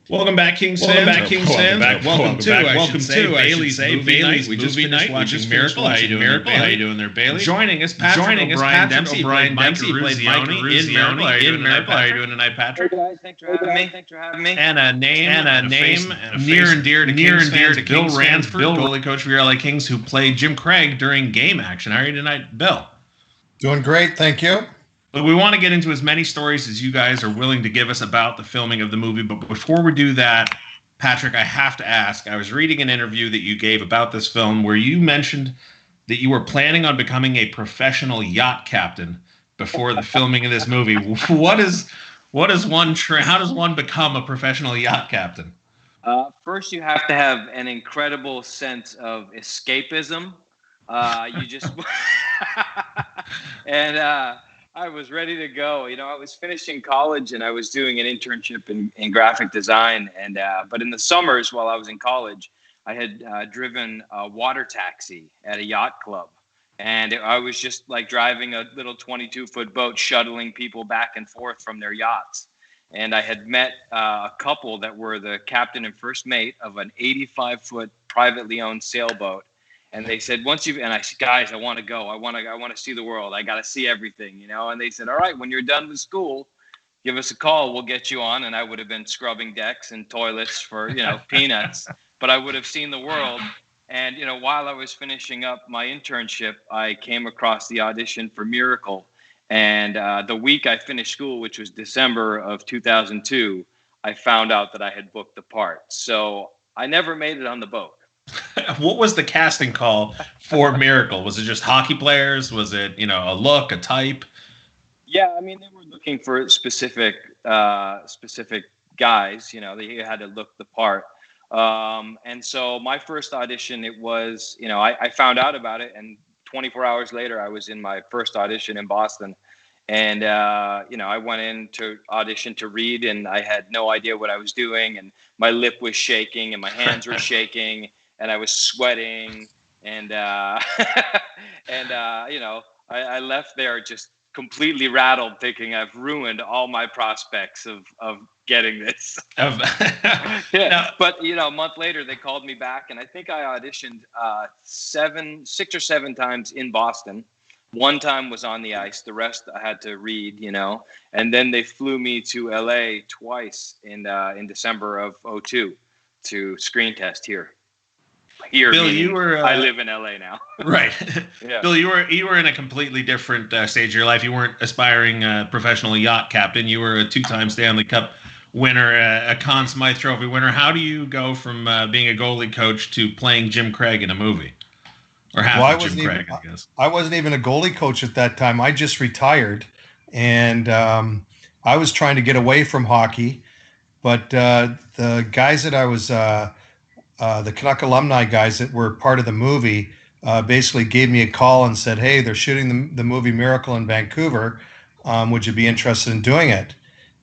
Welcome back, Kings Welcome fans. back, Kings fans. Welcome to Bailey's movie night. We just finished watching Miracle. How you doing there, Bailey? How you doing there, Bailey? Joining us, Patrick O'Brien Demsey. O'Brien Dempsey plays Mike in Miracle. How you doing tonight, Patrick? Hey guys, thanks for having me. And a name near and dear to Bill Ranford, goalie coach for your LA Kings, who played Jim Craig during game action. How are you tonight, Bill? Doing great, thank you. But we want to get into as many stories as you guys are willing to give us about the filming of the movie. But before we do that, Patrick, I have to ask, I was reading an interview that you gave about this film where you mentioned that you were planning on becoming a professional yacht captain before the filming of this movie. How does one become a professional yacht captain? First, you have to have an incredible sense of escapism. You just and I was ready to go. You know, I was finishing college and I was doing an internship in graphic design. And but in the summers while I was in college, I had driven a water taxi at a yacht club. And I was just like driving a little 22-foot boat, shuttling people back and forth from their yachts. And I had met a couple that were the captain and first mate of an 85-foot privately owned sailboat. And they said, I said, guys, I want to go. I want to see the world. I got to see everything, you know? And they said, all right, when you're done with school, give us a call. We'll get you on. And I would have been scrubbing decks and toilets for, peanuts, but I would have seen the world. And, while I was finishing up my internship, I came across the audition for Miracle. And the week I finished school, which was December of 2002, I found out that I had booked the part. So I never made it on the boat. What was the casting call for Miracle? Was it just hockey players? Was it, a look, a type? Yeah, I mean, they were looking for specific guys. They had to look the part. And so my first audition, it was, I found out about it, and 24 hours later, I was in my first audition in Boston. And, I went in to audition to read, and I had no idea what I was doing. And my lip was shaking and my hands were shaking. And I was sweating, and I left there just completely rattled, thinking I've ruined all my prospects of getting this. Yeah. But a month later they called me back, and I think I auditioned 6 or 7 times in Boston. One time was on the ice. The rest I had to read, and then they flew me to LA twice in December of 2002 to screen test here. Bill, you were. I live in LA now. Right. Yeah. Bill, you were in a completely different stage of your life. You weren't aspiring professional yacht captain. You were a 2-time Stanley Cup winner, a Conn Smythe Trophy winner. How do you go from being a goalie coach to playing Jim Craig in a movie? Or Jim Craig, I guess. I wasn't even a goalie coach at that time. I just retired, and I was trying to get away from hockey. But the guys that I was the Canuck alumni guys that were part of the movie basically gave me a call and said, hey, they're shooting the movie Miracle in Vancouver. Would you be interested in doing it?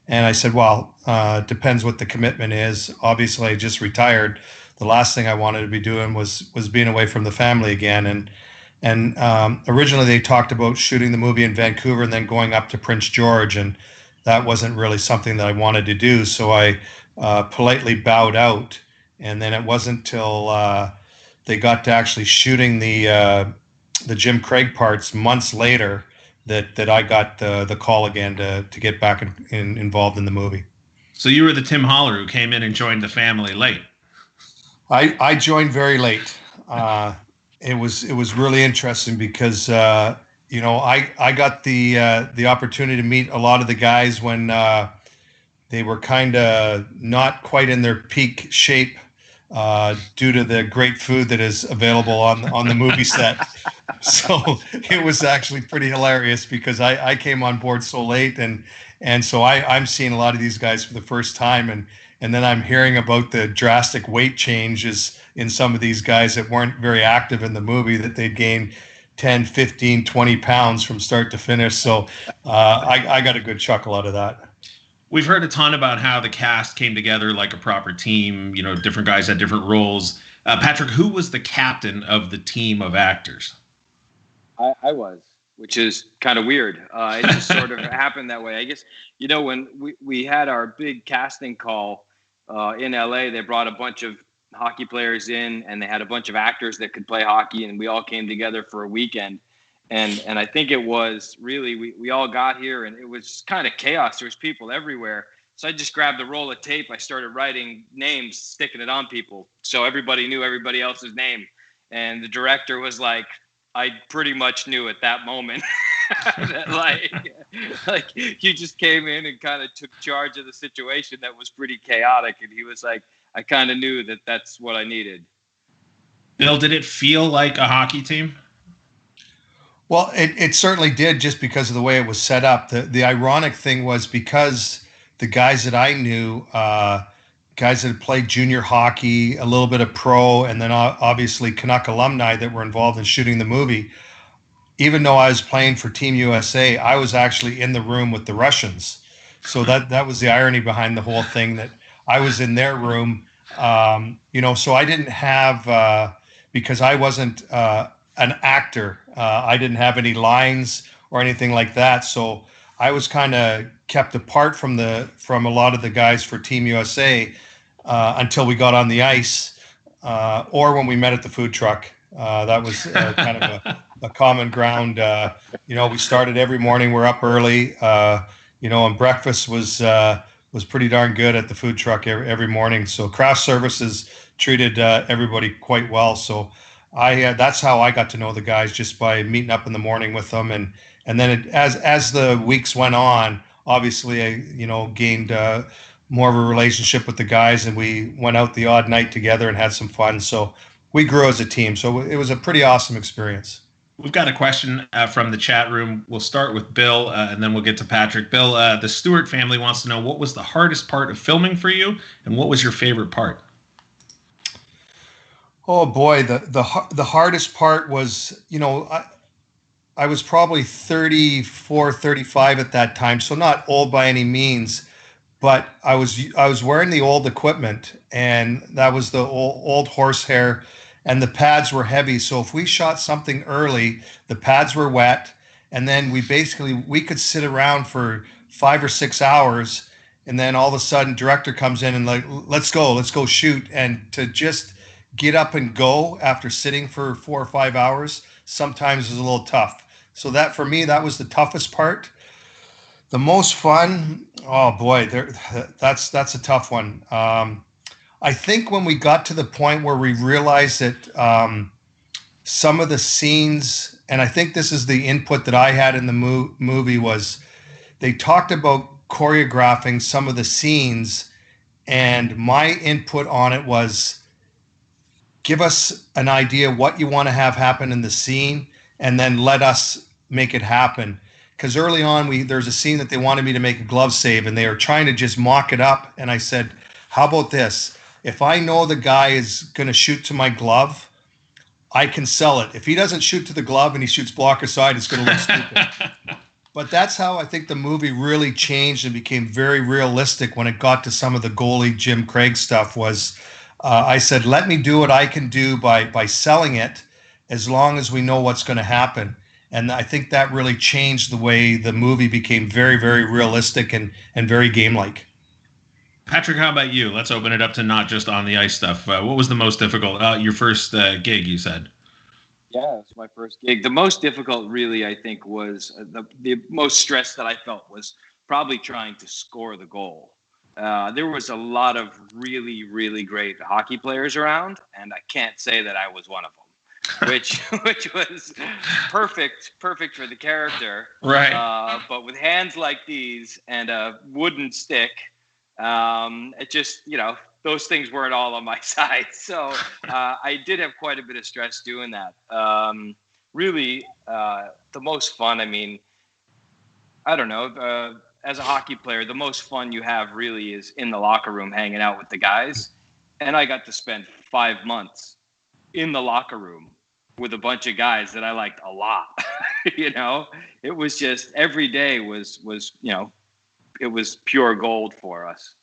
And I said, well, it depends what the commitment is. Obviously, I just retired. The last thing I wanted to be doing was being away from the family again. And originally they talked about shooting the movie in Vancouver and then going up to Prince George. And that wasn't really something that I wanted to do. So I politely bowed out. And then it wasn't till they got to actually shooting the Jim Craig parts months later that I got the call again to get back involved in the movie. So you were the Tim Holler who came in and joined the family late. I joined very late. It was really interesting because I got the opportunity to meet a lot of the guys when they were kind of not quite in their peak shape. Due to the great food that is available on the movie set. So it was actually pretty hilarious because I came on board so late and so I'm seeing a lot of these guys for the first time and then I'm hearing about the drastic weight changes in some of these guys that weren't very active in the movie, that they'd gained 10, 15, 20 pounds from start to finish. So I got a good chuckle out of that. We've heard a ton about how the cast came together like a proper team. Different guys had different roles. Patrick, who was the captain of the team of actors? I was, which is kind of weird. It just sort of happened that way. I guess, when we had our big casting call, in LA. They brought a bunch of hockey players in, and they had a bunch of actors that could play hockey, and we all came together for a weekend. And I think it was really, we all got here, and it was kind of chaos. There was people everywhere. So I just grabbed a roll of tape. I started writing names, sticking it on people, so everybody knew everybody else's name. And the director was like, I pretty much knew at that moment that like you just came in and kind of took charge of the situation that was pretty chaotic. And he was like, I kind of knew that that's what I needed. Bill, did it feel like a hockey team? Well, it certainly did, just because of the way it was set up. The ironic thing was, because the guys that I knew, guys that had played junior hockey, a little bit of pro, and then obviously Canuck alumni that were involved in shooting the movie, even though I was playing for Team USA, I was actually in the room with the Russians. So that was the irony behind the whole thing, that I was in their room. So I didn't have, because I wasn't an actor, I didn't have any lines or anything like that. So I was kind of kept apart from a lot of the guys for Team USA until we got on the ice, or when we met at the food truck. That was kind of a common ground. We started every morning. We're up early, and breakfast was pretty darn good at the food truck every morning. So craft services treated everybody quite well. So that's how I got to know the guys, just by meeting up in the morning with them. And then as the weeks went on, obviously I gained more of a relationship with the guys, and we went out the odd night together and had some fun. So we grew as a team. So it was a pretty awesome experience. We've got a question from the chat room. We'll start with Bill, and then we'll get to Patrick. Bill, the Stewart family wants to know, what was the hardest part of filming for you, and what was your favorite part? Oh boy, the hardest part was, I was probably 34, 35 at that time, so not old by any means, but I was wearing the old equipment, and that was the old horsehair, and the pads were heavy. So if we shot something early, the pads were wet, and then we could sit around for 5 or 6 hours, and then all of a sudden director comes in and like, let's go shoot. And to just get up and go after sitting for 4 or 5 hours sometimes is a little tough. So that, for me, that was the toughest part. The most fun, oh boy, that's a tough one. I think when we got to the point where we realized that some of the scenes, and I think this is the input that I had in the movie, was they talked about choreographing some of the scenes, and my input on it was, give us an idea what you want to have happen in the scene, and then let us make it happen. Because early on, there's a scene that they wanted me to make a glove save, and they were trying to just mock it up. And I said, how about this? If I know the guy is going to shoot to my glove, I can sell it. If he doesn't shoot to the glove and he shoots blocker side, it's going to look stupid. But that's how I think the movie really changed and became very realistic when it got to some of the goalie Jim Craig stuff. Was I said, let me do what I can do by selling it, as long as we know what's going to happen. And I think that really changed the way the movie became very, very realistic and very game-like. Patrick, how about you? Let's open it up to not just on the ice stuff. What was the most difficult? Your first gig, you said. Yeah, it was my first gig. The most difficult, really, I think, was the most stress that I felt was probably trying to score the goal. There was a lot of really, really great hockey players around, and I can't say that I was one of them, which was perfect for the character. Right. But with hands like these and a wooden stick, it just, those things weren't all on my side. So I did have quite a bit of stress doing that. Really, the most fun, I don't know, as a hockey player, the most fun you have really is in the locker room hanging out with the guys. And I got to spend 5 months in the locker room with a bunch of guys that I liked a lot. It was just, every day was it was pure gold for us.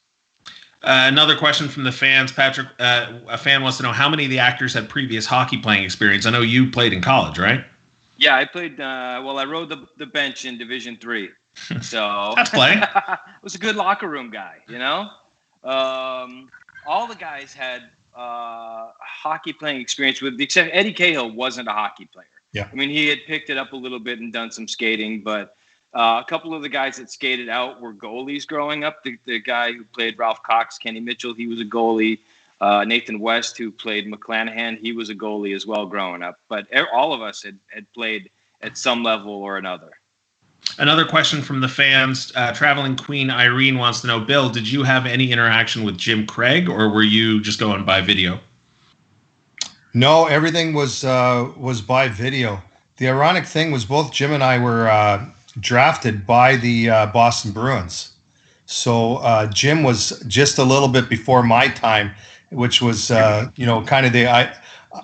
Another question from the fans, Patrick. A fan wants to know, how many of the actors had previous hockey playing experience? I know you played in college, right? Yeah, I played. I rode the bench in Division III. So that's playing. I was a good locker room guy, All the guys had hockey playing experience, with except Eddie Cahill wasn't a hockey player. Yeah. I mean, he had picked it up a little bit and done some skating, but a couple of the guys that skated out were goalies growing up. The guy who played Ralph Cox, Kenny Mitchell, he was a goalie. Nathan West, who played McClanahan, he was a goalie as well growing up. But all of us had played at some level or another. Another question from the fans. Traveling Queen Irene wants to know, Bill, did you have any interaction with Jim Craig, or were you just going by video? No, everything was by video. The ironic thing was both Jim and I were drafted by the Boston Bruins. So Jim was just a little bit before my time, which was kind of the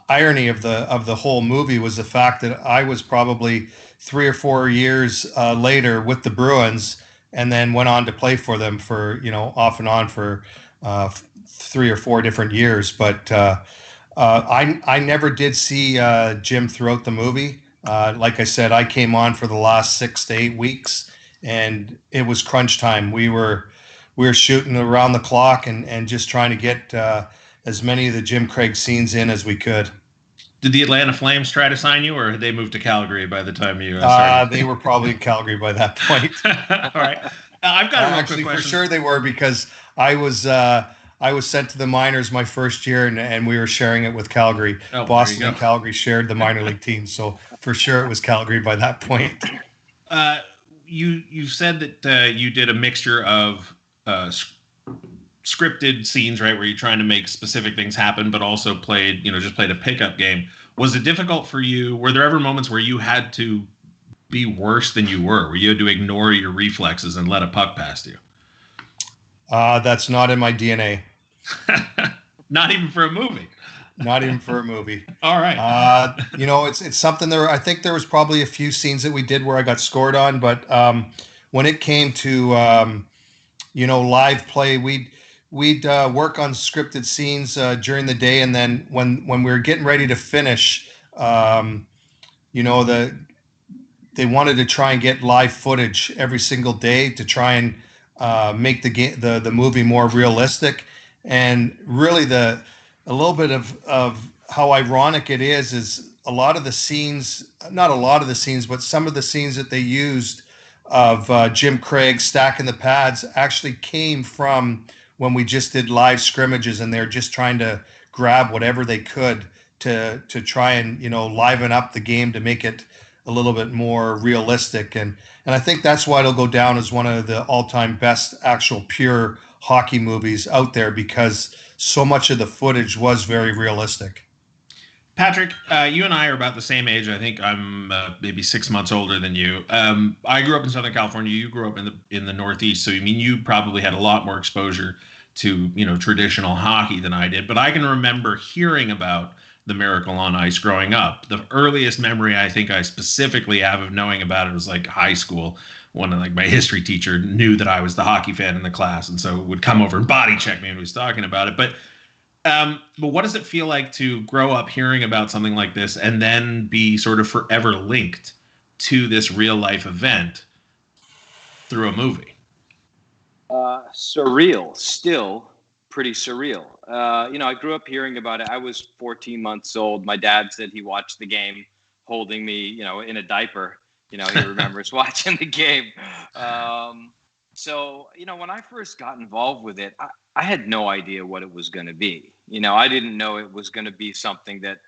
irony of the whole movie was the fact that I was probably 3 or 4 years later with the Bruins, and then went on to play for them for off and on for 3 or 4 different years. But I never did see Jim throughout the movie. Like I said, I came on for the last 6 to 8 weeks, and it was crunch time. We were shooting around the clock and just trying to get as many of the Jim Craig scenes in as we could. Did the Atlanta Flames try to sign you, or had they moved to Calgary by the time you started? They were probably in Calgary by that point. All right. I've got a real quick question. For sure they were, because I was sent to the minors my first year, and we were sharing it with Calgary. Oh, Boston and Calgary shared the minor league team, so for sure it was Calgary by that point. You said that you did a mixture of scripted scenes, right, where you're trying to make specific things happen, but also played a pickup game. Was it difficult for you? Were there ever moments where you had to be worse than you were, where you had to ignore your reflexes and let a puck past you? That's not in my DNA. Not even for a movie. Not even for a movie. All right. It's something there. I think there was probably a few scenes that we did where I got scored on, but when it came to live play, we'd work on scripted scenes during the day, and then when we were getting ready to finish, they wanted to try and get live footage every single day to try and make the movie more realistic. And really a little bit of how ironic it is a lot of the scenes, not a lot of the scenes, but some of the scenes that they used of Jim Craig stacking the pads actually came from when we just did live scrimmages, and they're just trying to grab whatever they could to try and liven up the game to make it a little bit more realistic. And I think that's why it'll go down as one of the all-time best actual pure hockey movies out there, because so much of the footage was very realistic. Patrick, you and I are about the same age. I think I'm maybe 6 months older than you. I grew up in Southern California. You grew up in the Northeast, so you probably had a lot more exposure to traditional hockey than I did. But I can remember hearing about the Miracle on Ice growing up. The earliest memory I think I specifically have of knowing about it was like high school, when my history teacher knew that I was the hockey fan in the class, and so would come over and body check me when he was talking about it. But what does it feel like to grow up hearing about something like this and then be sort of forever linked to this real life event through a movie? Surreal, still pretty surreal. I grew up hearing about it. I was 14 months old. My dad said he watched the game holding me, in a diaper. He remembers watching the game. So, when I first got involved with it, I had no idea what it was going to be. I didn't know it was going to be something that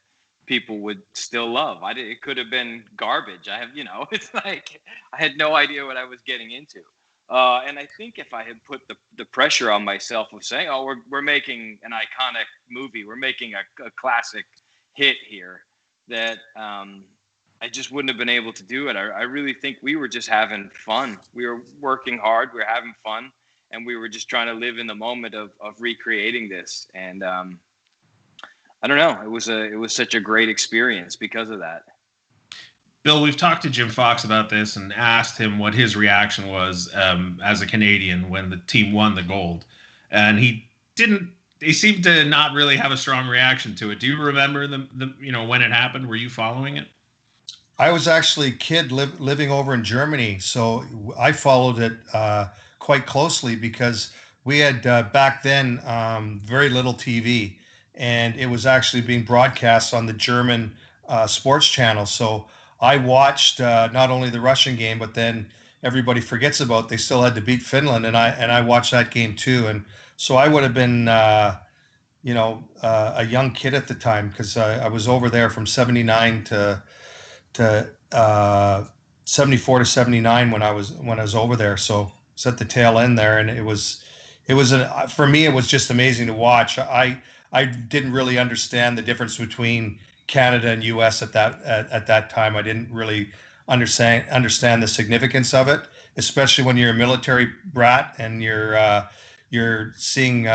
people would still love. It could have been garbage. It's like I had no idea what I was getting into. And I think if I had put the pressure on myself of saying, "Oh, we're making an iconic movie, we're making a classic hit here," that I just wouldn't have been able to do it. I really think we were just having fun. We were working hard. We were having fun. And we were just trying to live in the moment of recreating this. And I don't know. It was such a great experience because of that. Bill, we've talked to Jim Fox about this and asked him what his reaction was as a Canadian when the team won the gold. And he seemed to not really have a strong reaction to it. Do you remember when it happened? Were you following it? I was actually a kid living over in Germany, so I followed it quite closely, because we had back then very little TV, and it was actually being broadcast on the German sports channel. So I watched not only the Russian game, but then everybody forgets about they still had to beat Finland, and I watched that game too. And so I would have been a young kid at the time, because I was over there from 79 to 74 to 79 when I was over there. So it's at the tail end there, and for me it was just amazing to watch. I didn't really understand the difference between Canada and US at that time. I didn't really understand the significance of it, especially when you're a military brat and you're seeing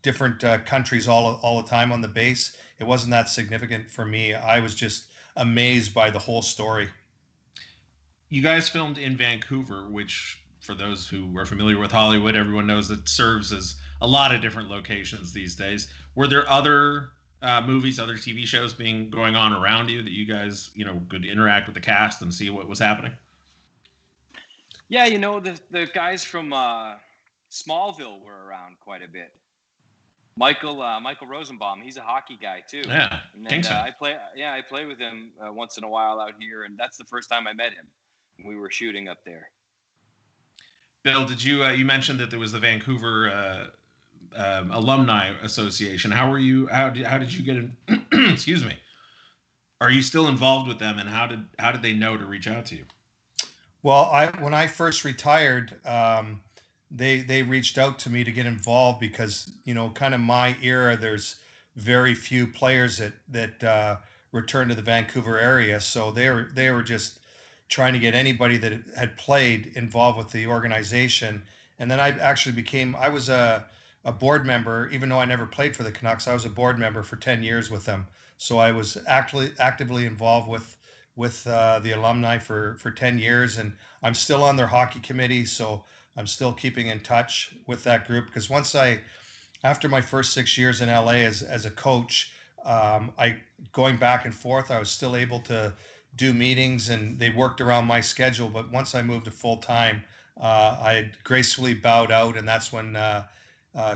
different countries all the time on the base. It wasn't that significant for me. I was just amazed by the whole story. You guys filmed in Vancouver, which, for those who are familiar with Hollywood, everyone knows that serves as a lot of different locations these days. Were there other movies, other TV shows going on around you that you guys, could interact with the cast and see what was happening? Yeah, the guys from Smallville were around quite a bit. Michael Rosenbaum, he's a hockey guy too. Yeah, and I play with him once in a while out here, and that's the first time I met him. We were shooting up there. Bill, did you mentioned that there was the Vancouver Alumni Association? How were you? How did you get in? Excuse me. Are you still involved with them, and how did they know to reach out to you? Well, when I first retired, they reached out to me to get involved, because kind of my era, there's very few players that return to the Vancouver area, so they were just trying to get anybody that had played involved with the organization. And then I actually I was a board member, even though I never played for the Canucks. I was a board member for 10 years with them, so I was actively involved with the alumni for 10 years, and I'm still on their hockey committee, so I'm still keeping in touch with that group, because after my first 6 years in LA as a coach, going back and forth, I was still able to do meetings, and they worked around my schedule. But once I moved to full time, I gracefully bowed out, and that's when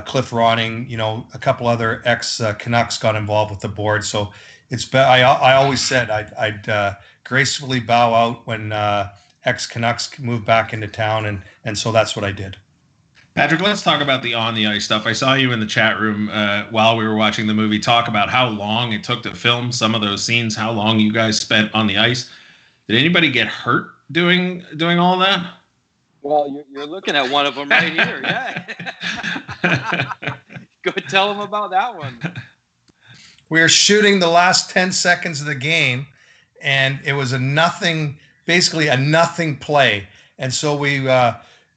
Cliff Ronning, a couple other ex Canucks got involved with the board. So I always said I'd gracefully bow out when ex Canucks moved back into town, and so that's what I did. Patrick, let's talk about the on the ice stuff. I saw you in the chat room while we were watching the movie talk about how long it took to film some of those scenes, how long you guys spent on the ice. Did anybody get hurt doing all that? Well, you're looking at one of them right here. Yeah. Go tell them about that one. We were shooting the last 10 seconds of the game, and it was basically a nothing play. And so we,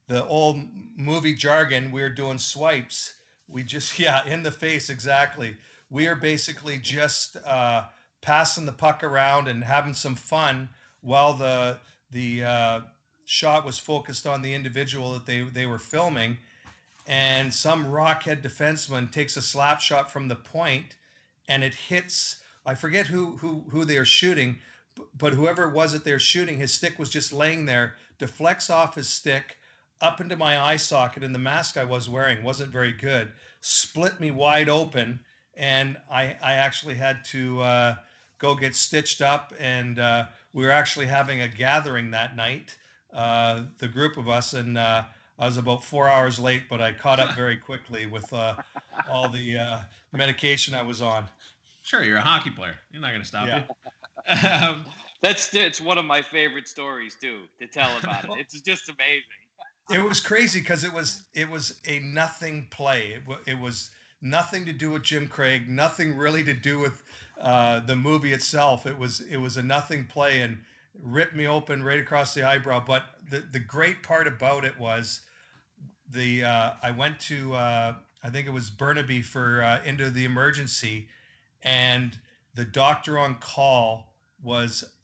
the old movie jargon, we were doing swipes. We just, in the face, exactly. We are basically just passing the puck around and having some fun while the shot was focused on the individual that they were filming. And some rockhead defenseman takes a slap shot from the point, and it hits, I forget who they are shooting, but whoever it was that they're shooting, his stick was just laying there, deflects off his stick up into my eye socket, and the mask I was wearing wasn't very good, split me wide open, and I actually had to go get stitched up, and we were actually having a gathering that night, the group of us, and I was about 4 hours late, but I caught up very quickly with all the medication I was on. Sure, you're a hockey player. You're not going to stop you. It's one of my favorite stories too to tell about it. It's just amazing. It was crazy because it was a nothing play. It was nothing to do with Jim Craig, nothing really to do with the movie itself. It was a nothing play and ripped me open right across the eyebrow. But the great part about it was I went to I think it was Burnaby for into the emergency, and the doctor on call was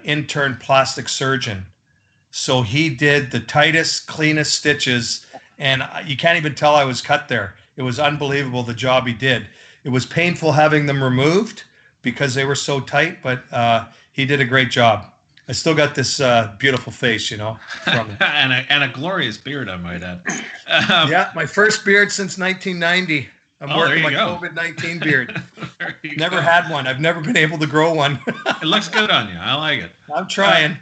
intern plastic surgeon. So he did the tightest, cleanest stitches, and you can't even tell I was cut there. It was unbelievable the job he did. It was painful having them removed because they were so tight, but he did a great job. I still got this beautiful face, from it. and a glorious beard, I might add. Yeah, my first beard since 1990. I'm working my go. COVID-19 beard. Never had one. I've never been able to grow one. It looks good on you. I like it. I'm trying.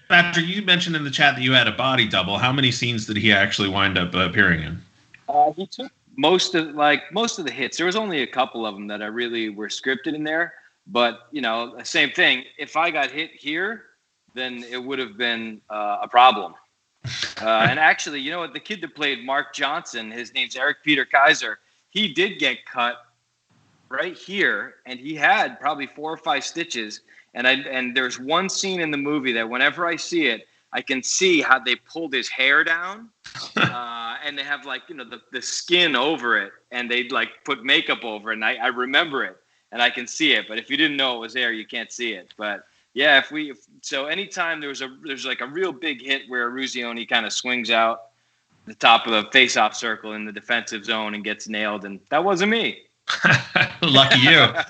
Patrick, you mentioned in the chat that you had a body double. How many scenes did he actually wind up appearing in? He took most of the hits. There was only a couple of them that I really were scripted in there. But, same thing. If I got hit here, then it would have been a problem. And actually, the kid that played Mark Johnson, his name's Eric Peter Kaiser. He did get cut right here, and he had probably 4 or 5 stitches. And there's one scene in the movie that whenever I see it, I can see how they pulled his hair down, and they have the skin over it, and they put makeup over it. And I remember it, and I can see it. But if you didn't know it was there, you can't see it. But yeah, so anytime there's a real big hit where Ruzioni kind of swings out the top of the face-off circle in the defensive zone and gets nailed, and that wasn't me. Lucky you. Yeah.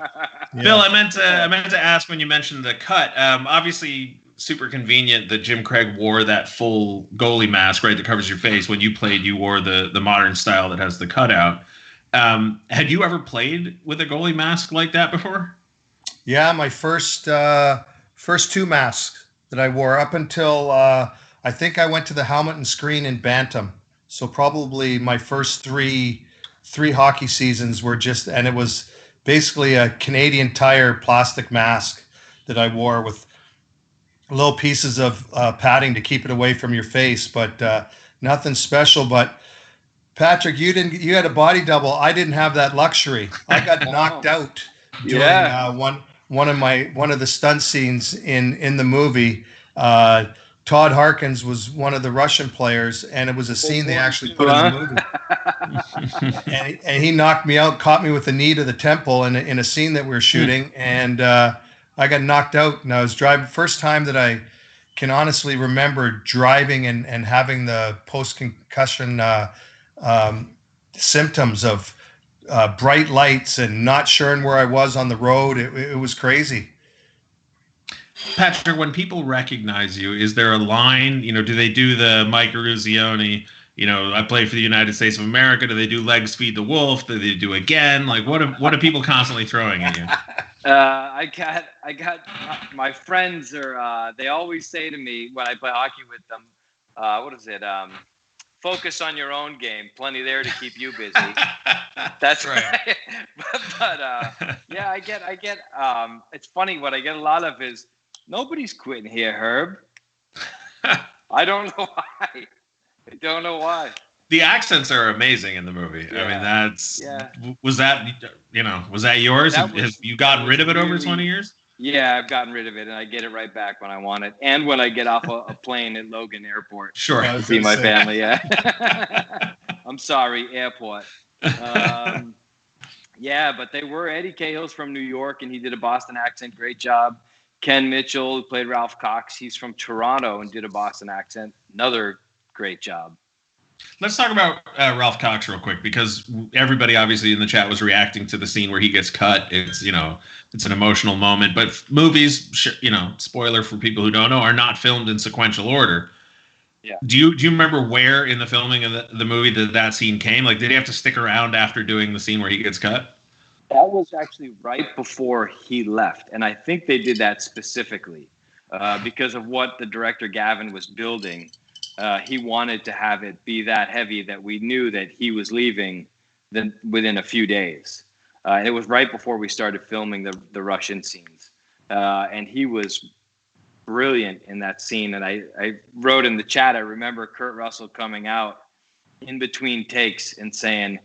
Bill, I meant to ask when you mentioned the cut. Obviously, super convenient that Jim Craig wore that full goalie mask, right, that covers your face. When you played, you wore the modern style that has the cutout. Had you ever played with a goalie mask like that before? Yeah, my first 2 masks that I wore up until I think I went to the helmet and screen in Bantam. So probably my first three hockey seasons were and it was basically a Canadian Tire plastic mask that I wore with little pieces of padding to keep it away from your face, but nothing special. But Patrick, you had a body double. I didn't have that luxury. I got knocked out during one of the stunt scenes in the movie. Todd Harkins was one of the Russian players, and it was a scene they actually put in the movie. and he knocked me out, caught me with the knee to the temple in a scene that we were shooting, and I got knocked out. And I was driving. First time that I can honestly remember driving and having the post-concussion symptoms of bright lights and not sure where I was on the road. It was crazy. Patrick, when people recognize you, is there a line? Do they do the Mike Ruzioni? I play for the United States of America. Do they do Legs Feed the Wolf? Do they do Again? What are people constantly throwing at you? I got my friends they always say to me when I play hockey with them, what is it? Focus on your own game. Plenty there to keep you busy. That's right. but yeah, I get. It's funny. What I get a lot of is nobody's quitting here, Herb. I don't know why. The accents are amazing in the movie. Yeah. I mean, was that yours? Have you gotten rid of it over 20 years? Yeah, I've gotten rid of it, and I get it right back when I want it, and when I get off a plane at Logan Airport. Sure, to see my family. Yeah, I'm sorry, airport. Yeah, but they were. Eddie Cahill's from New York, and he did a Boston accent. Great job. Ken Mitchell, who played Ralph Cox, he's from Toronto and did a Boston accent. Another great job. Let's talk about Ralph Cox real quick, because everybody obviously in the chat was reacting to the scene where he gets cut. It's it's an emotional moment, but movies, spoiler for people who don't know, are not filmed in sequential order. Yeah. Do you remember where in the filming of the movie that scene came? Like, did he have to stick around after doing the scene where he gets cut? That was actually right before he left, and I think they did that specifically because of what the director Gavin was building. He wanted to have it be that heavy that we knew that he was leaving within a few days. It was right before we started filming the Russian scenes. And he was brilliant in that scene. And I wrote in the chat, I remember Kurt Russell coming out in between takes and saying,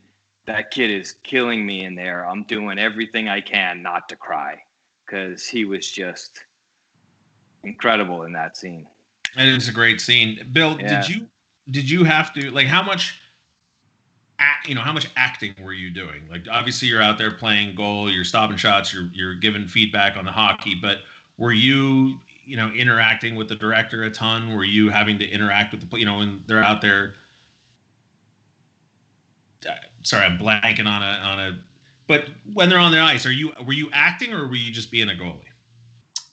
"That kid is killing me in there. I'm doing everything I can not to cry," because he was just incredible in that scene. It is a great scene. Bill, yeah. did you have to, like, how much acting were you doing? Like, obviously you're out there playing goal, you're stopping shots, you're giving feedback on the hockey, but were you, interacting with the director a ton? Were you having to interact with the, when they're out there? Sorry, I'm blanking on a. But when they're on the ice, were you acting or were you just being a goalie?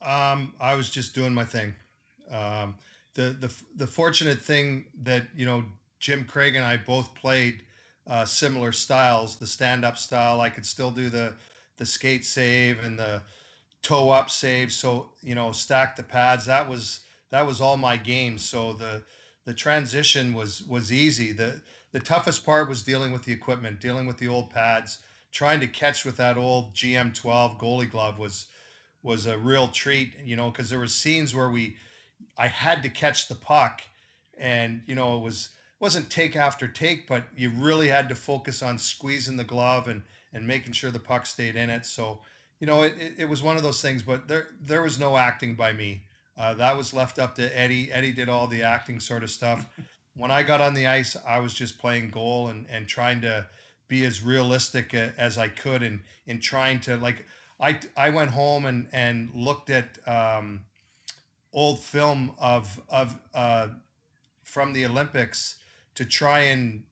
I was just doing my thing. The fortunate thing that Jim Craig and I both played similar styles. The stand-up style, I could still do the skate save and the toe up save. So stack the pads. That was all my games. So the transition was easy. The toughest part was dealing with the equipment, dealing with the old pads, trying to catch with that old GM12 goalie glove was a real treat, because there were scenes where I had to catch the puck, and it wasn't take after take, but you really had to focus on squeezing the glove and making sure the puck stayed in it. So it was one of those things, but there was no acting by me. That was left up to Eddie. Eddie did all the acting sort of stuff. When I got on the ice, I was just playing goal and trying to be as realistic as I could, and in trying to, like, I went home and looked at old film of from the Olympics to try and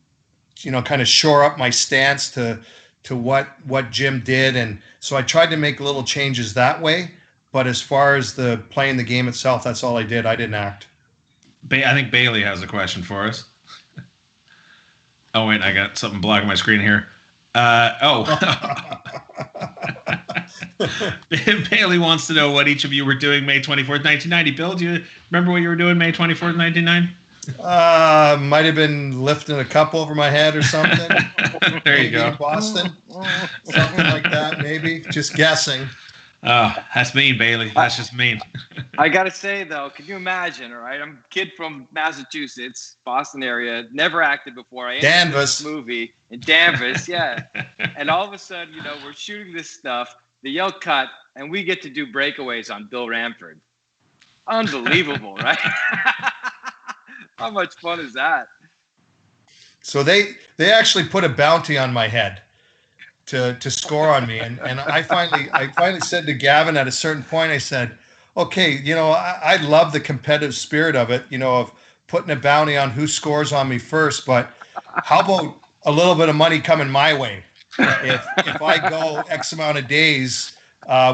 kind of shore up my stance to what Jim did, and so I tried to make little changes that way. But as far as the playing the game itself, that's all I did. I didn't act. I think Bailey has a question for us. Oh wait, I got something blocking my screen here. Bailey wants to know what each of you were doing May 24th, 1990. Bill, do you remember what you were doing May 24th, 1990? Might have been lifting a cup over my head or something. There you go. In Boston, something like that, maybe. Just guessing. Oh, that's mean, Bailey. That's just mean. I gotta say though, can you imagine? All right, I'm a kid from Massachusetts, Boston area, never acted before. I entered this movie in Danvers, yeah. And all of a sudden, we're shooting this stuff. The yell cut, and we get to do breakaways on Bill Ranford. Unbelievable, right? How much fun is that? So they actually put a bounty on my head to score on me, and I finally said to Gavin at a certain point, I said, okay, I love the competitive spirit of it, of putting a bounty on who scores on me first, but how about a little bit of money coming my way if I go X amount of days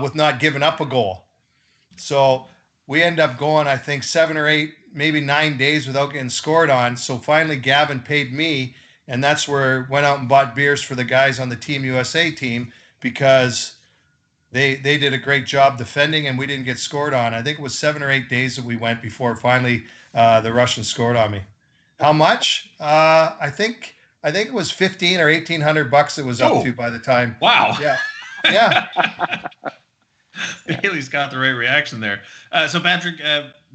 with not giving up a goal? So we end up going, I think, 7 or 8, maybe 9 days without getting scored on. So finally Gavin paid me, and that's where I went out and bought beers for the guys on the Team USA team, because they did a great job defending and we didn't get scored on. I think it was 7 or 8 days that we went before finally the Russians scored on me. How much? I think it was $1,500 or $1,800 it was up to by the time. Wow. Yeah. Bailey's got the right reaction there. So Patrick,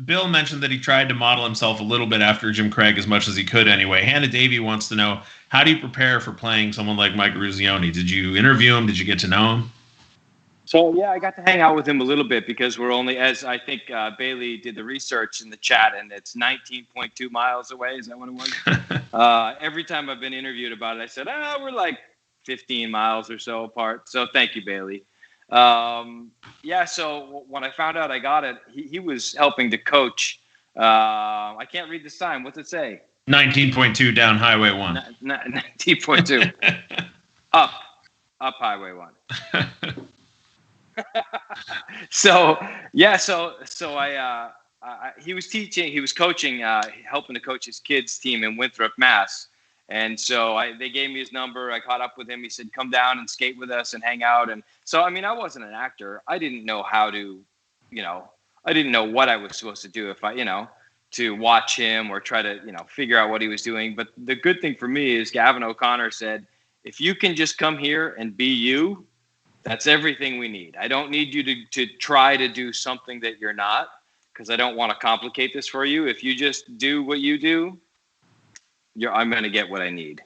Bill mentioned that he tried to model himself a little bit after Jim Craig as much as he could anyway. Hannah Davey wants to know, how do you prepare for playing someone like Mike Ruzioni? Did you interview him? Did you get to know him? So, yeah, I got to hang out with him a little bit because we're only, as I think Bailey did the research in the chat, and it's 19.2 miles away. Is that what it was? Every time I've been interviewed about it, I said, we're like 15 miles or so apart. So thank you, Bailey. So when I found out I got it, he was helping to coach. I can't read the sign. What's it say? 19.2 down Highway 1. 19.2. up Highway 1. So he was teaching, he was coaching, helping to coach his kids' team in Winthrop, Mass. And so they gave me his number. I caught up with him. He said, come down and skate with us and hang out. And so, I mean, I wasn't an actor. I didn't know how to, I didn't know what I was supposed to do if I, to watch him or try to, figure out what he was doing. But the good thing for me is Gavin O'Connor said, if you can just come here and be you, that's everything we need. I don't need you to try to do something that you're not, because I don't want to complicate this for you. If you just do what you do, I'm going to get what I need.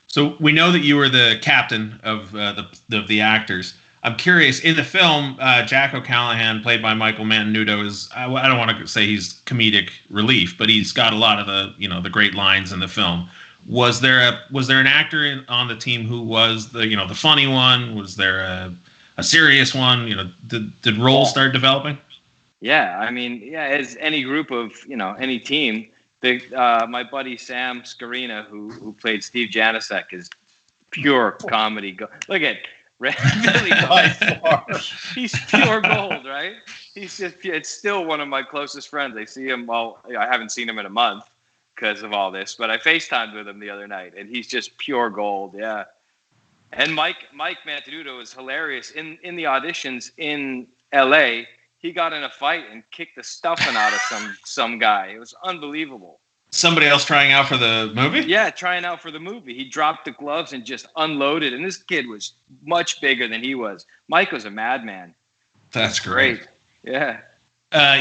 So we know that you were the captain of the actors. I'm curious, in the film, Jack O'Callahan, played by Michael Mannuto, is, I don't want to say he's comedic relief, but he's got a lot of the great lines in the film. Was there an actor on the team who was the funny one? Was there a serious one? Did roles start developing? Yeah, I mean, as any group of any team, my buddy Sam Scarina, who played Steve Janicek, is pure comedy. Look at Billy By far. He's pure gold, right? It's still one of my closest friends. I see him, I haven't seen him in a month because of all this, but I FaceTimed with him the other night, and he's just pure gold, yeah. And Mike Mantenuto is hilarious. In the auditions in LA, he got in a fight and kicked the stuffing out of some guy. It was unbelievable. Somebody else trying out for the movie? Yeah, trying out for the movie. He dropped the gloves and just unloaded. And this kid was much bigger than he was. Mike was a madman. That's great. Yeah.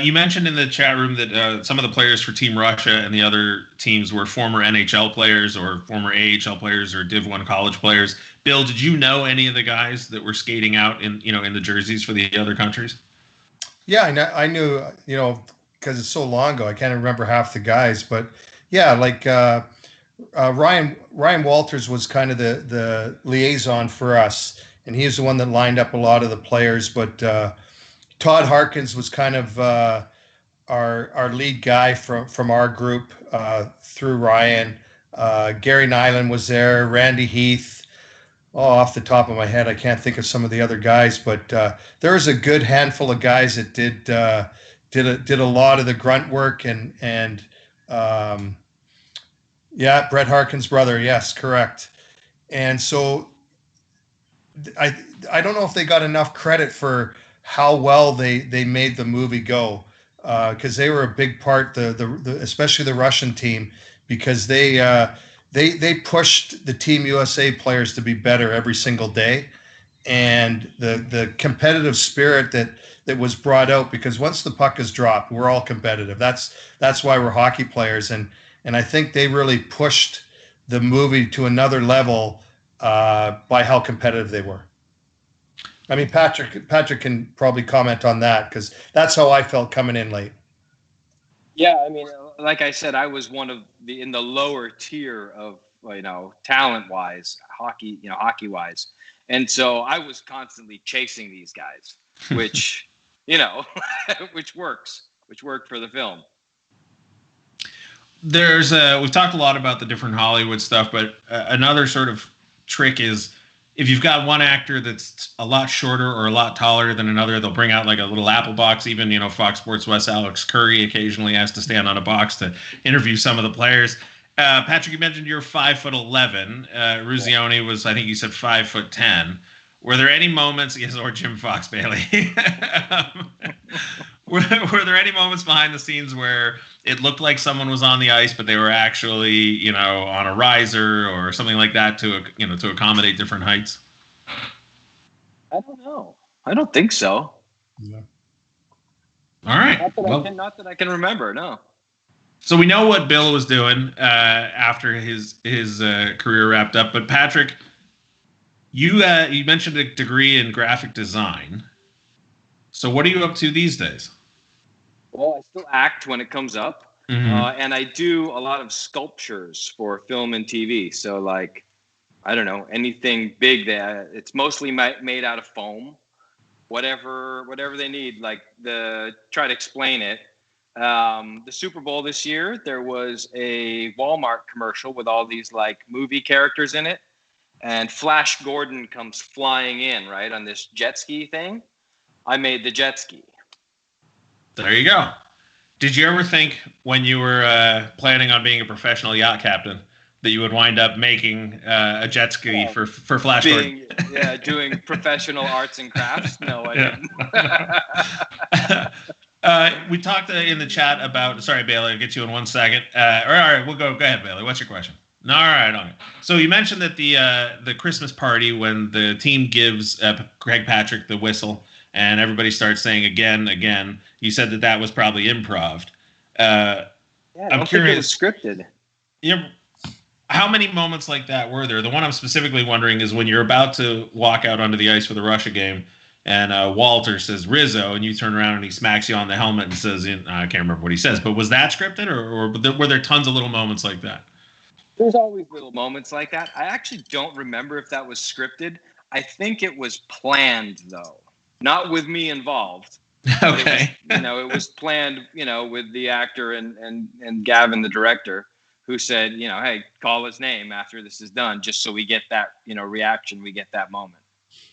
You mentioned in the chat room that some of the players for Team Russia and the other teams were former NHL players or former AHL players or Div 1 college players. Bill, did you know any of the guys that were skating out in the jerseys for the other countries? Yeah, I knew, because it's so long ago, I can't remember half the guys, but yeah, like Ryan Walters was kind of the liaison for us, and he was the one that lined up a lot of the players. But Todd Harkins was kind of our lead guy from our group through Ryan. Gary Nyland was there, Randy Heath. Oh, off the top of my head, I can't think of some of the other guys, but there was a good handful of guys that did a lot of the grunt work and Brett Harkin's brother, yes, correct. And so I don't know if they got enough credit for how well they made the movie go, because they were a big part, the especially the Russian team, because they pushed the Team USA players to be better every single day, and the competitive spirit that was brought out, because once the puck is dropped, we're all competitive. That's why we're hockey players, and I think they really pushed the movie to another level by how competitive they were. I mean, Patrick can probably comment on that, because that's how I felt coming in late. Yeah, I mean, like I said, I was one of in the lower tier of, talent-wise, hockey-wise. And so I was constantly chasing these guys, which, which worked for the film. We've talked a lot about the different Hollywood stuff, but another sort of trick is if you've got one actor that's a lot shorter or a lot taller than another, they'll bring out like a little apple box. Even, Fox Sports West Alex Curry occasionally has to stand on a box to interview some of the players. Patrick, you mentioned you're 5'11". Ruzioni was, I think you said 5'10". Were there any moments, or Jim Fox Bailey, were there any moments behind the scenes where it looked like someone was on the ice, but they were actually, on a riser or something like that to accommodate different heights? I don't know. I don't think so. Yeah. All right. Not that I can remember. No. So we know what Bill was doing after his career wrapped up, but Patrick, you mentioned a degree in graphic design. So what are you up to these days? Well, I still act when it comes up, and I do a lot of sculptures for film and TV. So, like, I don't know, anything big that it's mostly made out of foam, whatever they need. Like try to explain it. The Super Bowl this year, there was a Walmart commercial with all these like movie characters in it, and Flash Gordon comes flying in right on this jet ski thing. I made the jet ski. There you go. Did you ever think when you were planning on being a professional yacht captain that you would wind up making a jet ski for Flash Gordon? Yeah, doing professional arts and crafts? No, I didn't. We talked in the chat about. Sorry, Bailey, I'll get you in 1 second. All right, we'll go. Go ahead, Bailey. What's your question? No, all right. So you mentioned that the Christmas party when the team gives Craig Patrick the whistle and everybody starts saying again. You said that was probably improv. I'm curious. Think it was scripted. Yeah. How many moments like that were there? The one I'm specifically wondering is when you're about to walk out onto the ice for the Russia game, and Walter says Rizzo, and you turn around and he smacks you on the helmet and says, I can't remember what he says, but was that scripted, or were there tons of little moments like that? There's always little moments like that. I actually don't remember if that was scripted. I think it was planned, though. Not with me involved. Okay. It was planned, with the actor and Gavin, the director, who said, hey, call his name after this is done, just so we get that, reaction, we get that moment.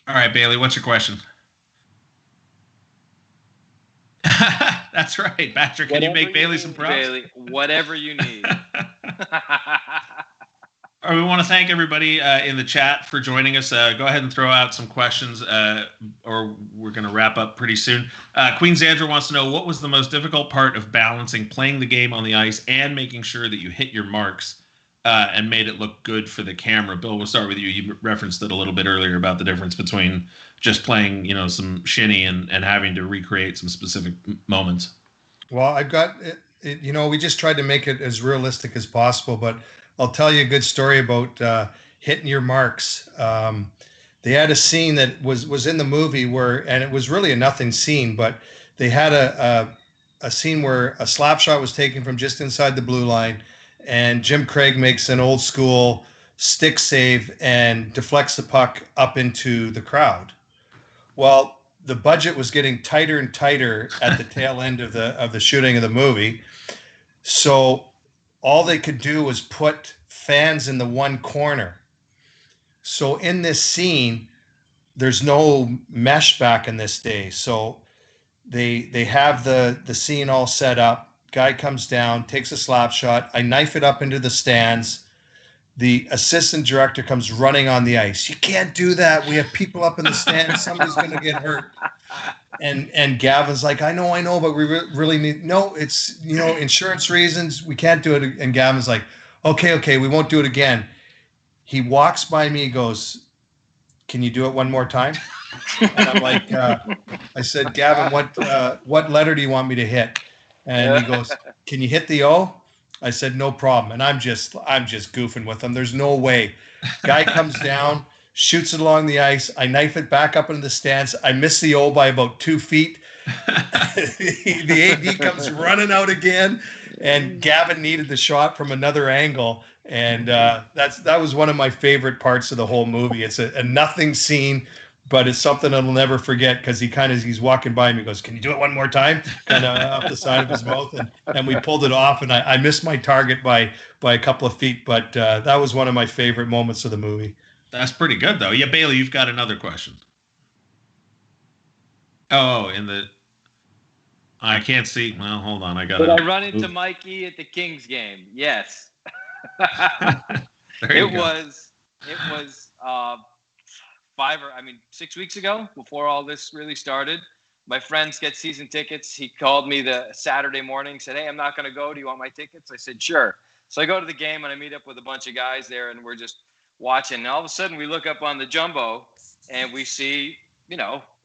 All right, Bailey, what's your question? That's right, Patrick. Can you make Bailey some props? Bailey, whatever you need. All right, we want to thank everybody in the chat for joining us. Go ahead and throw out some questions, or we're going to wrap up pretty soon. Queen Sandra wants to know, what was the most difficult part of balancing playing the game on the ice and making sure that you hit your marks and made it look good for the camera? Bill, we'll start with you. You referenced it a little bit earlier about the difference between just playing, some shinny and having to recreate some specific moments. Well, I've got it, we just tried to make it as realistic as possible, but I'll tell you a good story about hitting your marks. They had a scene that was in the movie and it was really a nothing scene, but they had a scene where a slap shot was taken from just inside the blue line, and Jim Craig makes an old school stick save and deflects the puck up into the crowd. Well, the budget was getting tighter and tighter at the tail end of the shooting of the movie, so all they could do was put fans in the one corner. So in this scene, there's no mesh back in this day. So they have the scene all set up. Guy comes down, takes a slap shot. I knife it up into the stands. The assistant director comes running on the ice. You can't do that. We have people up in the stands. Somebody's going to get hurt. And Gavin's like, I know, but we really need. No, it's insurance reasons. We can't do it. And Gavin's like, okay, we won't do it again. He walks by me, goes, can you do it one more time? And I'm like, I said, Gavin, what letter do you want me to hit? And he goes, can you hit the O? I said, no problem. And I'm just goofing with him. There's no way. Guy comes down, shoots it along the ice. I knife it back up into the stands. I miss the O by about 2 feet. The AD comes running out again, and Gavin needed the shot from another angle. And that was one of my favorite parts of the whole movie. It's a nothing scene, but it's something I'll never forget, because he's walking by me and goes, can you do it one more time? Kind of up the side of his mouth. And we pulled it off, and I missed my target by a couple of feet, but that was one of my favorite moments of the movie. That's pretty good, though. Yeah, Bailey, you've got another question. Oh, I can't see. Well, hold on. Did I run into Mikey at the Kings game? Yes. It was 6 weeks ago, before all this really started. My friends get season tickets. He called me the Saturday morning, said, hey, I'm not going to go. Do you want my tickets? I said, sure. So I go to the game, and I meet up with a bunch of guys there, and we're just watching. And all of a sudden, we look up on the jumbo, and we see,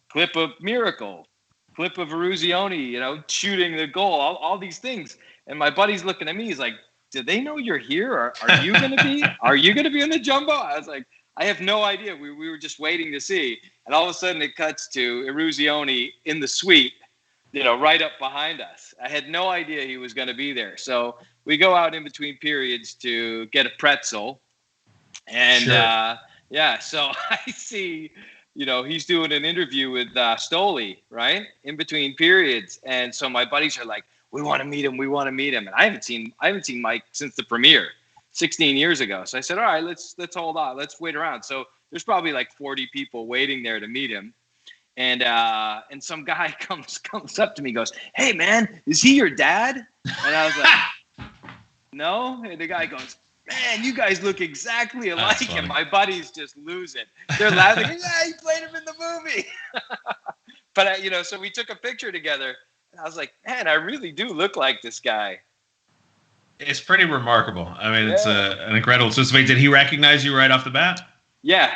clip of Miracle, clip of Eruzione, shooting the goal, all these things. And my buddy's looking at me. He's like, do they know you're here? Are you going to be? Are you going to be in the jumbo? I was like, I have no idea. We were just waiting to see. And all of a sudden it cuts to Eruzione in the suite, right up behind us. I had no idea he was going to be there. So we go out in between periods to get a pretzel. And sure. So I see, he's doing an interview with Stoli, right? In between periods. And so my buddies are like, we want to meet him. And I haven't seen Mike since the premiere 16 years ago. So I said, all right, let's hold on. Let's wait around. So there's probably like 40 people waiting there to meet him. And some guy comes up to me, goes, hey man, is he your dad? And I was like, no. And the guy goes, man, you guys look exactly alike. And my buddies just lose it. They're laughing. Yeah, he played him in the movie. But so we took a picture together. And I was like, man, I really do look like this guy. It's pretty remarkable. I mean, it's an incredible. So wait, did he recognize you right off the bat? Yeah.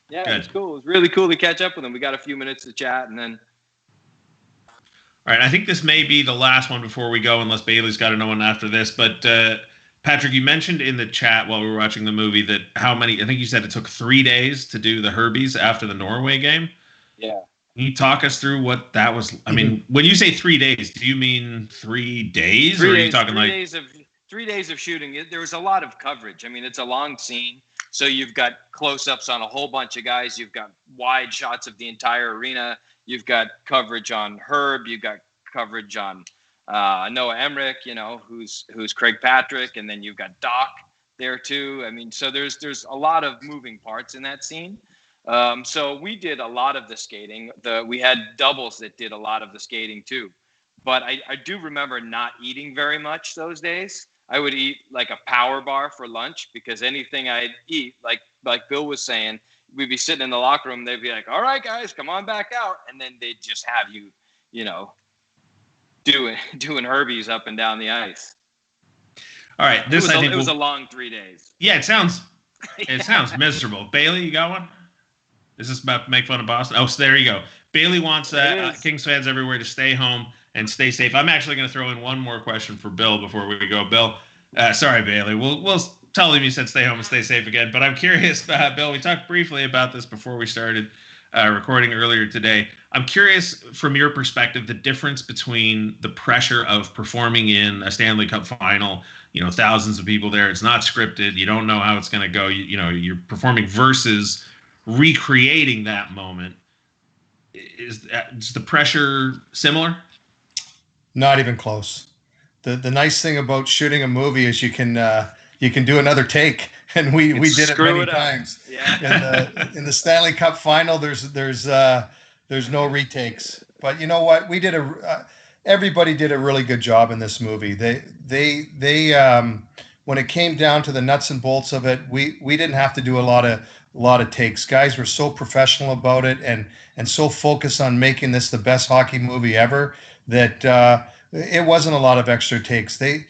Yeah, good. It was cool. It was really cool to catch up with him. We got a few minutes to chat, and then. All right, I think this may be the last one before we go, unless Bailey's got another one after this. But Patrick, you mentioned in the chat while we were watching the movie that I think you said it took 3 days to do the Herbies after the Norway game. Yeah. Can you talk us through what that was? I mean, when you say 3 days, do you mean 3 days? Or are you talking 3 days of shooting? There was a lot of coverage. I mean, it's a long scene. So you've got close-ups on a whole bunch of guys. You've got wide shots of the entire arena. You've got coverage on Herb. You've got coverage on Noah Emmerich, who's Craig Patrick. And then you've got Doc there too. I mean, so there's a lot of moving parts in that scene. So we did a lot of the skating. We had doubles that did a lot of the skating too. But I do remember not eating very much those days. I would eat like a power bar for lunch because anything I'd eat, like Bill was saying, we'd be sitting in the locker room. They'd be like, "All right, guys, come on back out," and then they'd just have you, doing Herbies up and down the ice. All right, it was a long 3 days. Yeah, it sounds miserable. Bailey, you got one? Is this about to make fun of Boston? Oh, so there you go. Bailey wants Kings fans everywhere to stay home and stay safe. I'm actually going to throw in one more question for Bill before we go. Bill, sorry, Bailey. We'll tell him you said stay home and stay safe again. But I'm curious, Bill, we talked briefly about this before we started recording earlier today. I'm curious, from your perspective, the difference between the pressure of performing in a Stanley Cup final, thousands of people there. It's not scripted. You don't know how it's going to go. You're performing versus recreating that moment. Is the pressure similar? Not even close. The nice thing about shooting a movie is you can do another take, and we did it many times. Yeah. In the Stanley Cup final, there's no retakes. But you know what? We did everybody did a really good job in this movie. They when it came down to the nuts and bolts of it, we didn't have to do a lot of takes. Guys were so professional about it and so focused on making this the best hockey movie ever that it wasn't a lot of extra takes. They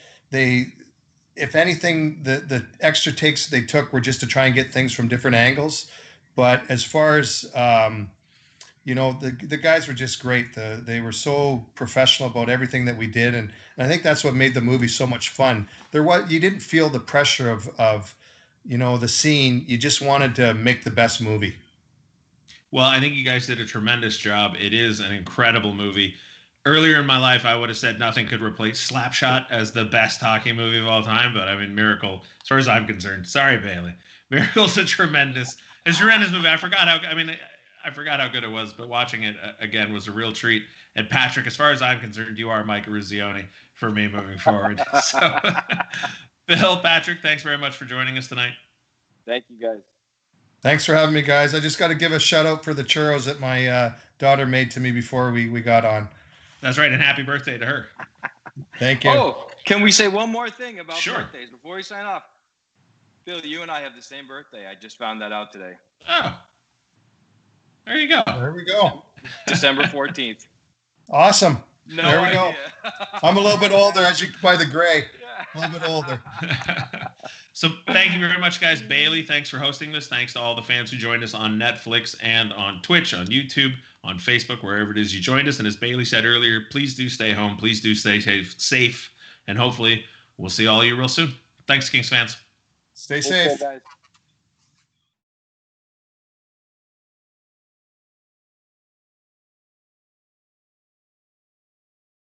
if anything, the extra takes they took were just to try and get things from different angles. But as far as the guys were just great. They were so professional about everything that we did, and I think that's what made the movie so much fun. You didn't feel the pressure of the scene. You just wanted to make the best movie. Well, I think you guys did a tremendous job. It is an incredible movie. Earlier in my life, I would have said nothing could replace Slapshot as the best hockey movie of all time, but I mean, Miracle, as far as I'm concerned, sorry, Bailey, Miracle's a tremendous movie. I forgot how good it was, but watching it again was a real treat. And Patrick, as far as I'm concerned, you are Mike Ruzioni for me moving forward. So, Bill, Patrick, thanks very much for joining us tonight. Thank you, guys. Thanks for having me, guys. I just got to give a shout out for the churros that my daughter made to me before we got on. That's right, and happy birthday to her. Thank you. Oh, can we say one more thing about Sure. birthdays before we sign off? Bill, you and I have the same birthday. I just found that out today. Oh. There you go. There we go. December 14th. Awesome. No there we idea. go. I'm a little bit older, as you can by the gray. A little bit older. So thank you very much, guys. Bailey, thanks for hosting this. Thanks to all the fans who joined us on Netflix and on Twitch, on YouTube, on Facebook, wherever it is you joined us. And as Bailey said earlier, please do stay home. Please do stay safe. And hopefully we'll see all of you real soon. Thanks, Kings fans. Stay safe. Okay, guys.